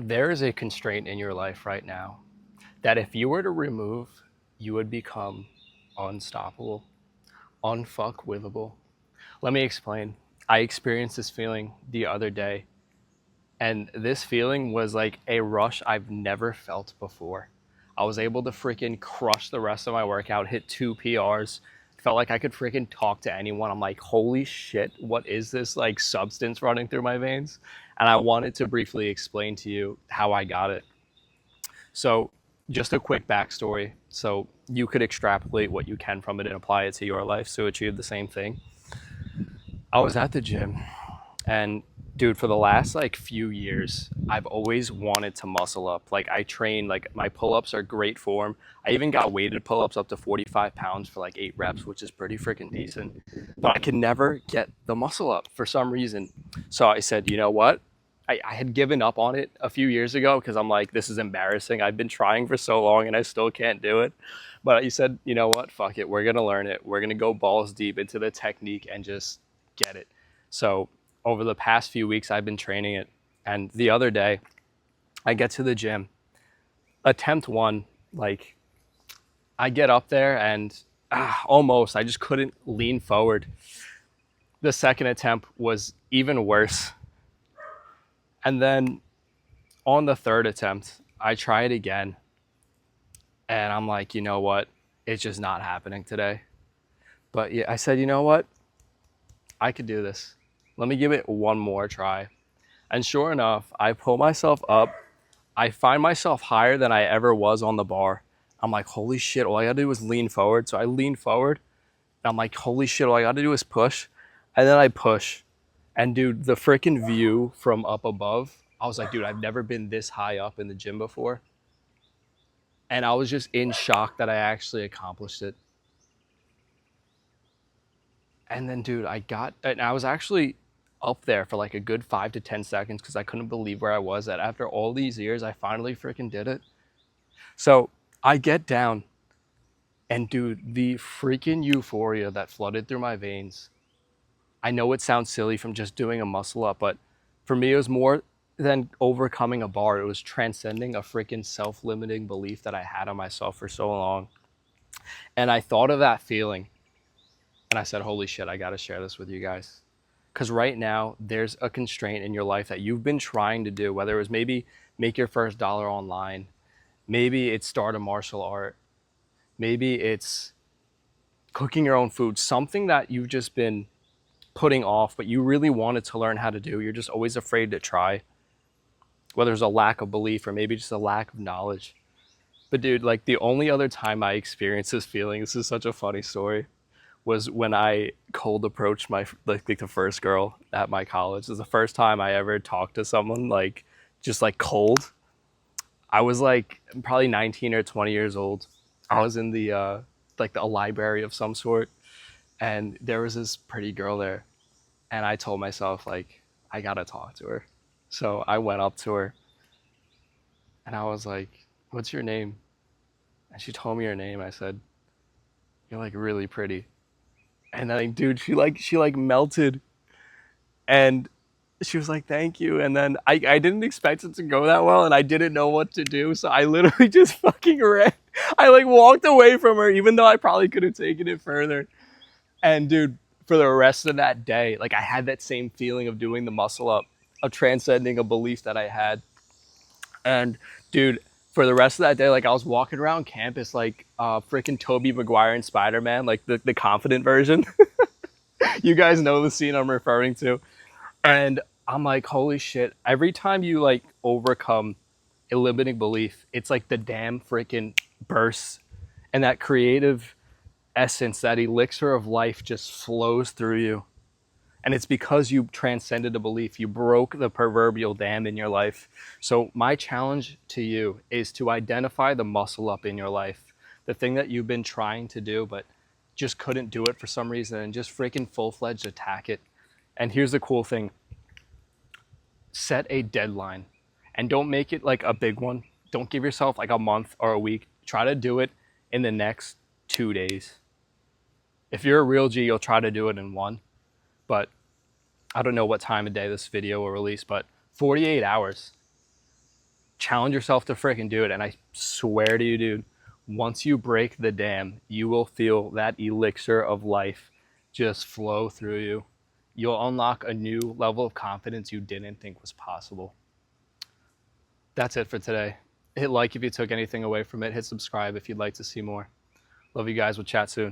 There is a constraint in your life right now that if you were to remove, you would become unstoppable, unfuckwithable. Let me explain. I experienced this feeling the other day, and this feeling was like a rush I've never felt before. I was able to freaking crush the rest of my workout, hit 2 PRs. Felt like I could freaking talk to anyone. I'm like, holy shit, what is this like substance running through my veins? And I wanted to briefly explain to you how I got it. So, just a quick backstory so you could extrapolate what you can from it and apply it to your life to achieve the same thing. I was at the gym, and dude, for the last like few years, I've always wanted to muscle up. Like, I train, like, my pull ups are great form. I even got weighted pull ups up to 45 pounds for like 8 reps, which is pretty freaking decent. But I could never get the muscle up for some reason. So I said, you know what? I had given up on it a few years ago because I'm like, this is embarrassing. I've been trying for so long and I still can't do it. But you said, you know what? Fuck it. We're going to learn it. We're going to go balls deep into the technique and just get it. So over the past few weeks, I've been training it. And the other day, I get to the gym, attempt one, like, I get up there and almost, I just couldn't lean forward. The second attempt was even worse. And then on the third attempt, I try it again. And I'm like, you know what? It's just not happening today. But yeah, I said, you know what? I could do this. Let me give it one more try. And sure enough, I pull myself up. I find myself higher than I ever was on the bar. I'm like, holy shit, all I gotta do is lean forward. So I lean forward. And I'm like, holy shit, all I gotta do is push. And then I push. And dude, the freaking view from up above, I was like, dude, I've never been this high up in the gym before. And I was just in shock that I actually accomplished it. And then, dude, and I was actually up there for like a good 5 to 10 seconds because I couldn't believe where I was at. After all these years, I finally freaking did it. So I get down, and dude, the freaking euphoria that flooded through my veins. I know it sounds silly from just doing a muscle up, but for me, it was more than overcoming a bar. It was transcending a freaking self limiting belief that I had on myself for so long. And I thought of that feeling and I said, holy shit, I got to share this with you guys. Because right now, there's a constraint in your life that you've been trying to do, whether it was maybe make your first dollar online, maybe it's start a martial art, maybe it's cooking your own food, something that you've just been putting off, but you really wanted to learn how to do. You're just always afraid to try, whether it's a lack of belief or maybe just a lack of knowledge. But dude, like the only other time I experienced this feeling, this is such a funny story, was when I cold approached my like the first girl at my college. It was the first time I ever talked to someone like just like cold. I was like probably 19 or 20 years old. I was in the like a library of some sort, and there was this pretty girl there, and I told myself like I gotta talk to her. So I went up to her and I was like, "What's your name?" And she told me her name. I said, "You're like really pretty." And then, like, dude, she like melted, and she was like, "Thank you." And then I didn't expect it to go that well, and I didn't know what to do, so I literally just fucking ran. I like walked away from her, even though I probably could have taken it further. And dude, for the rest of that day, like I had that same feeling of doing the muscle up, of transcending a belief that I had. And dude, for the rest of that day, like I was walking around campus like freaking Tobey Maguire and Spider-Man, like the confident version. You guys know the scene I'm referring to. And I'm like, holy shit. Every time you like overcome a limiting belief, it's like the damn freaking bursts. And that creative essence, that elixir of life just flows through you. And it's because you transcended a belief. You broke the proverbial dam in your life. So my challenge to you is to identify the muscle up in your life, the thing that you've been trying to do, but just couldn't do it for some reason, and just freaking full-fledged attack it. And here's the cool thing. Set a deadline and don't make it like a big one. Don't give yourself like a month or a week. Try to do it in the next 2 days. If you're a real G, you'll try to do it in one. But I don't know what time of day this video will release, but 48 hours. challenge yourself to freaking do it. And I swear to you, dude, once you break the dam, you will feel that elixir of life just flow through you. You'll unlock a new level of confidence you didn't think was possible. That's it for today. Hit like if you took anything away from it. Hit subscribe if you'd like to see more. Love you guys. We'll chat soon.